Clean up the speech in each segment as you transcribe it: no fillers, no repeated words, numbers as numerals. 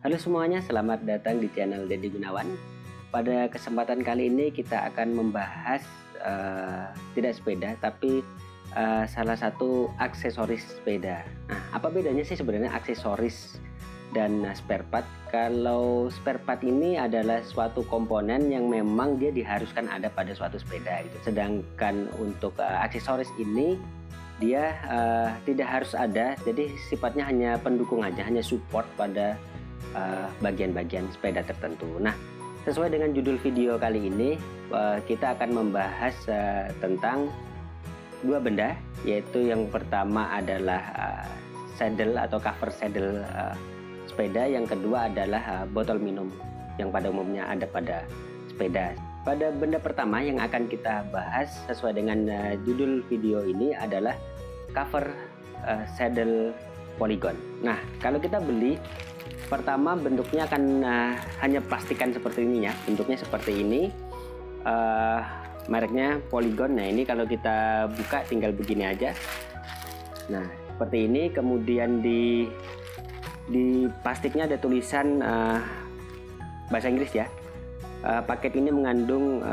Halo semuanya, selamat datang di channel Deddy Gunawan. Pada kesempatan kali ini kita akan membahas tidak sepeda, tapi salah satu aksesoris sepeda. Nah, apa bedanya sih sebenarnya aksesoris dan spare part? Kalau spare part ini adalah suatu komponen yang memang dia diharuskan ada pada suatu sepeda gitu. Sedangkan untuk aksesoris ini dia tidak harus ada, jadi sifatnya hanya pendukung aja, hanya support pada bagian-bagian sepeda tertentu. Nah, sesuai dengan judul video kali ini, kita akan membahas tentang dua benda, yaitu yang pertama adalah saddle atau cover saddle sepeda, yang kedua adalah botol minum yang pada umumnya ada pada sepeda. Pada benda pertama yang akan kita bahas sesuai dengan judul video ini adalah cover saddle polygon. Nah, kalau kita beli, pertama bentuknya akan hanya plastikan seperti ini ya, bentuknya seperti ini, mereknya Polygon. Nah, ini kalau kita buka tinggal begini aja. Nah, seperti ini. Kemudian di plastiknya ada tulisan bahasa Inggris ya. Paket ini mengandung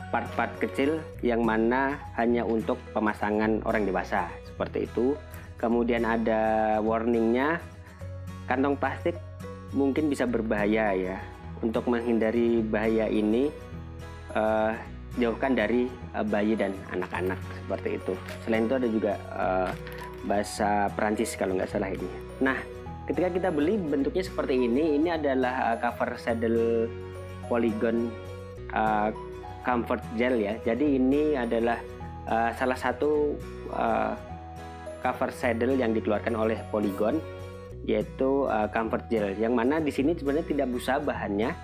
part-part kecil yang mana hanya untuk pemasangan orang dewasa, seperti itu. Kemudian ada warningnya, kantong plastik mungkin bisa berbahaya ya. Untuk menghindari bahaya ini, jauhkan dari bayi dan anak-anak, seperti itu. Selain itu ada juga bahasa Perancis kalau nggak salah ini. Nah, ketika kita beli bentuknya seperti ini adalah cover saddle Polygon comfort gel ya. Jadi ini adalah salah satu cover saddle yang dikeluarkan oleh Polygon, yaitu comfort gel, yang mana di sini sebenarnya tidak busa bahannya,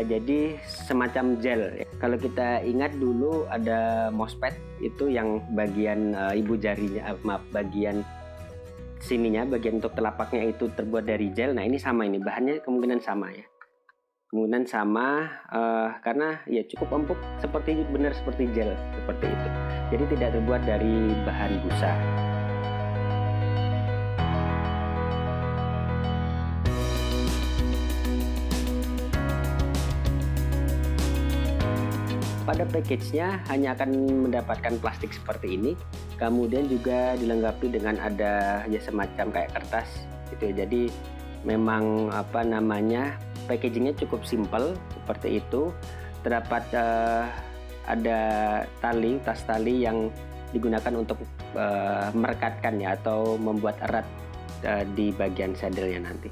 jadi semacam gel. Kalau kita ingat dulu ada mousepad itu yang bagian ibu jarinya, bagian sininya, bagian untuk telapaknya itu terbuat dari gel. Nah, ini sama, ini bahannya kemungkinan sama ya, kemungkinan sama karena ya cukup empuk, benar seperti gel seperti itu. Jadi tidak terbuat dari bahan busa. Pada package-nya hanya akan mendapatkan plastik seperti ini, kemudian juga dilengkapi dengan ada ya semacam kayak kertas gitu ya. Jadi memang packagingnya cukup simple seperti itu. Terdapat ada tas tali yang digunakan untuk merekatkan ya, atau membuat erat di bagian saddle-nya nanti.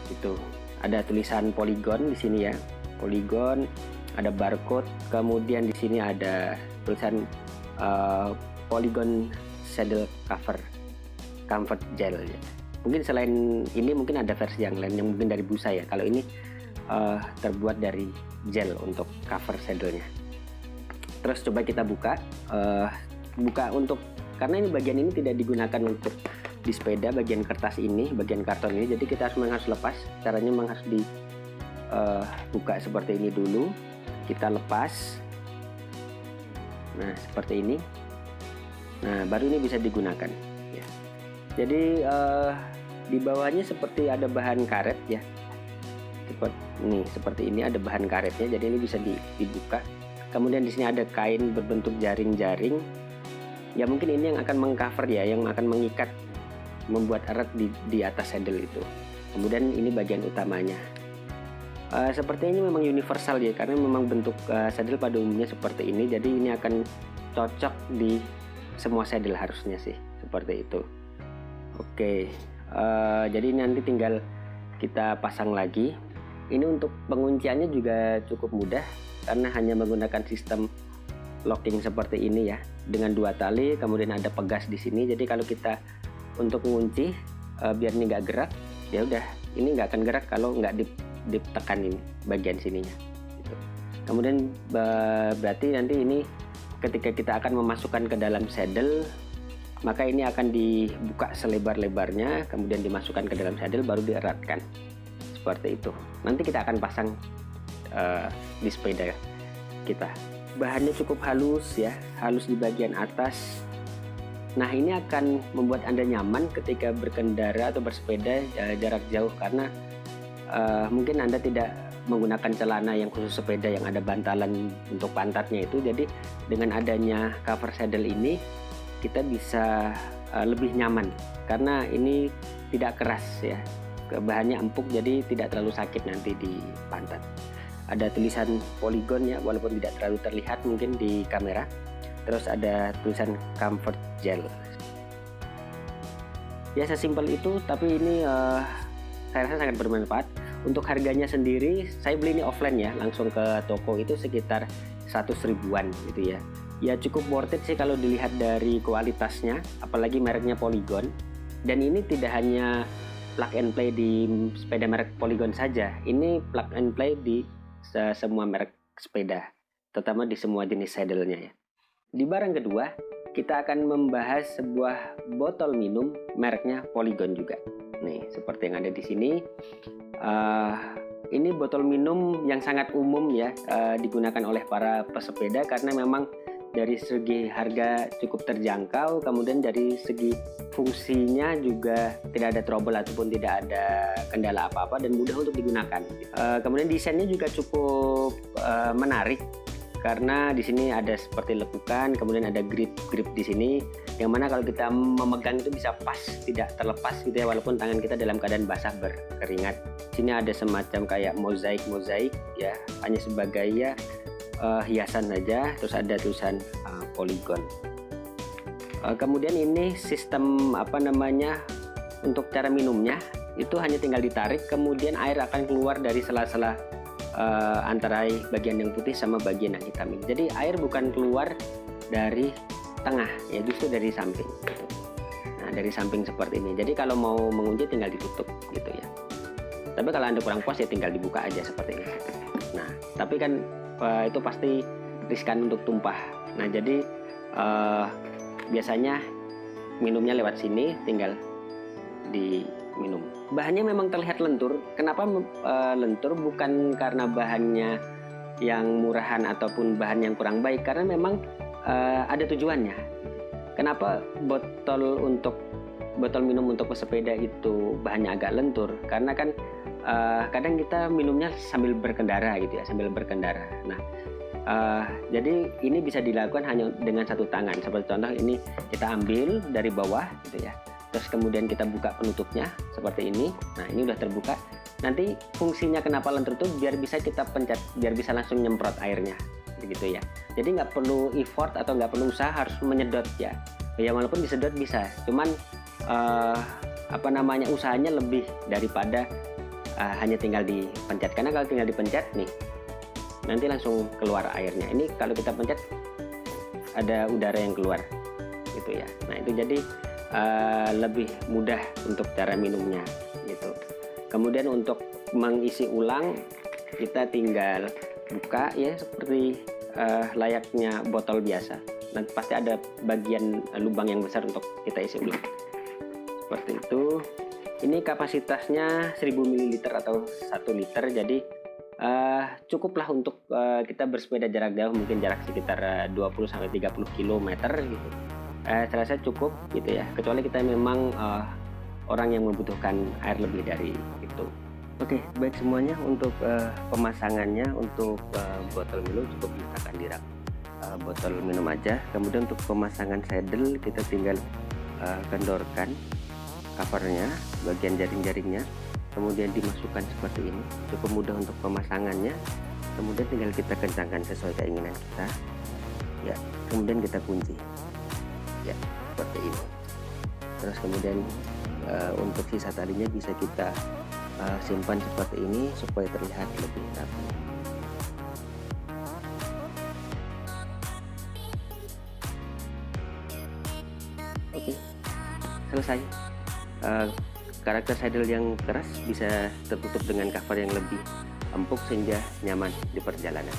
Itu ada tulisan Polygon di sini ya, Polygon. Ada barcode, kemudian di sini ada tulisan Polygon saddle cover comfort gel ya. Mungkin selain ini mungkin ada versi yang lain yang mungkin dari busa ya. Kalau ini terbuat dari gel untuk cover saddle-nya. Terus coba kita buka untuk, karena ini bagian ini tidak digunakan untuk di sepeda, bagian kertas ini, bagian karton ini. Jadi kita harus lepas. Caranya memang harus dibuka seperti ini dulu. Kita lepas. Nah, seperti ini. Nah, baru ini bisa digunakan ya. Jadi di bawahnya seperti ada bahan karet ya, seperti ini ada bahan karetnya. Jadi ini bisa dibuka. Kemudian di sini ada kain berbentuk jaring-jaring ya, mungkin ini yang akan mengcover ya, yang akan mengikat, membuat erat di atas saddle itu. Kemudian ini bagian utamanya. Sepertinya ini memang universal ya, karena memang bentuk saddle pada umumnya seperti ini. Jadi ini akan cocok di semua saddle harusnya sih, seperti itu. Oke, jadi nanti tinggal kita pasang lagi. Ini untuk pengunciannya juga cukup mudah, karena hanya menggunakan sistem locking seperti ini ya, dengan dua tali. Kemudian ada pegas di sini. Jadi kalau kita untuk mengunci biar ini nggak gerak, ya udah, ini nggak akan gerak kalau nggak ditekan ini bagian sininya gitu. Kemudian berarti nanti ini ketika kita akan memasukkan ke dalam saddle, maka ini akan dibuka selebar-lebarnya, kemudian dimasukkan ke dalam saddle, baru dieratkan seperti itu. Nanti kita akan pasang di sepeda kita. Bahannya cukup halus ya, halus di bagian atas, Nah, ini akan membuat Anda nyaman ketika berkendara atau bersepeda jarak jauh, karena mungkin Anda tidak menggunakan celana yang khusus sepeda yang ada bantalan untuk pantatnya itu. Jadi dengan adanya cover saddle ini kita bisa lebih nyaman karena ini tidak keras ya. Bahannya empuk, jadi tidak terlalu sakit nanti di pantat. Ada tulisan Polygon ya, walaupun tidak terlalu terlihat mungkin di kamera. Terus ada tulisan Comfort Gel. Ya, sesimpel itu, tapi ini saya rasa sangat bermanfaat. Untuk harganya sendiri, saya beli ini offline ya, langsung ke toko itu sekitar 100 ribuan gitu ya. Ya cukup worth it sih kalau dilihat dari kualitasnya, apalagi mereknya Polygon. Dan ini tidak hanya plug and play di sepeda merek Polygon saja, ini plug and play di semua merek sepeda, terutama di semua jenis saddle-nya ya. Di barang kedua, kita akan membahas sebuah botol minum mereknya Polygon juga. Nih, seperti yang ada di sini. Ini botol minum yang sangat umum ya, digunakan oleh para pesepeda karena memang dari segi harga cukup terjangkau, kemudian dari segi fungsinya juga tidak ada trouble ataupun tidak ada kendala apa-apa dan mudah untuk digunakan. Kemudian desainnya juga cukup menarik karena di sini ada seperti lekukan, kemudian ada grip di sini yang mana kalau kita memegang itu bisa pas, tidak terlepas gitu ya, walaupun tangan kita dalam keadaan basah berkeringat. Sini ada semacam kayak mozaik ya, hanya sebagai ya hiasan saja, terus ada tulisan Polygon. Kemudian ini sistem untuk cara minumnya itu hanya tinggal ditarik, kemudian air akan keluar dari sela-sela antara bagian yang putih sama bagian yang hitam ini. Jadi air bukan keluar dari tengah ya, justru dari samping gitu. Nah, dari samping seperti ini. Jadi kalau mau mengunci tinggal ditutup gitu ya. Tapi kalau Anda kurang puas ya tinggal dibuka aja seperti ini. Nah, tapi kan itu pasti riskan untuk tumpah. Nah, jadi biasanya minumnya lewat sini, tinggal diminum. Bahannya memang terlihat lentur. Kenapa lentur? Bukan karena bahannya yang murahan ataupun bahan yang kurang baik, karena memang ada tujuannya. Kenapa botol minum untuk pesepeda itu bahannya agak lentur? Karena kan kadang kita minumnya sambil berkendara gitu ya, Nah, jadi ini bisa dilakukan hanya dengan satu tangan. Seperti contoh ini kita ambil dari bawah gitu ya. Terus kemudian kita buka penutupnya seperti ini. Nah, ini udah terbuka. Nanti fungsinya kenapa lentur itu biar bisa kita pencet, biar bisa langsung nyemprot airnya gitu ya. Jadi nggak perlu effort atau nggak perlu usaha harus menyedot ya. Ya walaupun disedot bisa, cuman usahanya lebih daripada hanya tinggal dipencet. Karena kalau tinggal dipencet nih, nanti langsung keluar airnya. Ini kalau kita pencet ada udara yang keluar gitu ya. Nah, itu jadi lebih mudah untuk cara minumnya gitu. Kemudian untuk mengisi ulang kita tinggal buka ya seperti layaknya botol biasa. Nanti pasti ada bagian lubang yang besar untuk kita isi ulang. Seperti itu. Ini kapasitasnya 1000 ml atau 1 liter. Jadi cukuplah untuk kita bersepeda jarak jauh, mungkin jarak sekitar 20-30 km gitu. Saya rasa cukup gitu ya, kecuali kita memang orang yang membutuhkan air lebih dari itu. Oke, baik semuanya. Untuk pemasangannya untuk botol minum cukup diletakkan di rak botol minum aja. Kemudian untuk pemasangan saddle kita tinggal kendorkan covernya, bagian jaring-jaringnya, kemudian dimasukkan seperti ini. Cukup mudah untuk pemasangannya. Kemudian tinggal kita kencangkan sesuai keinginan kita ya, kemudian kita kunci ya seperti ini. Terus kemudian untuk sisa talinya bisa kita simpan seperti ini supaya terlihat lebih rapi. Oke, selesai. Karakter saddle yang keras bisa tertutup dengan cover yang lebih empuk sehingga nyaman di perjalanan.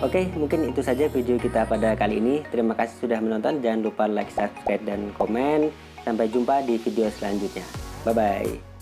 Oke, mungkin itu saja video kita pada kali ini. Terima kasih sudah menonton. Jangan lupa like, subscribe, dan komen. Sampai jumpa di video selanjutnya. Bye-bye.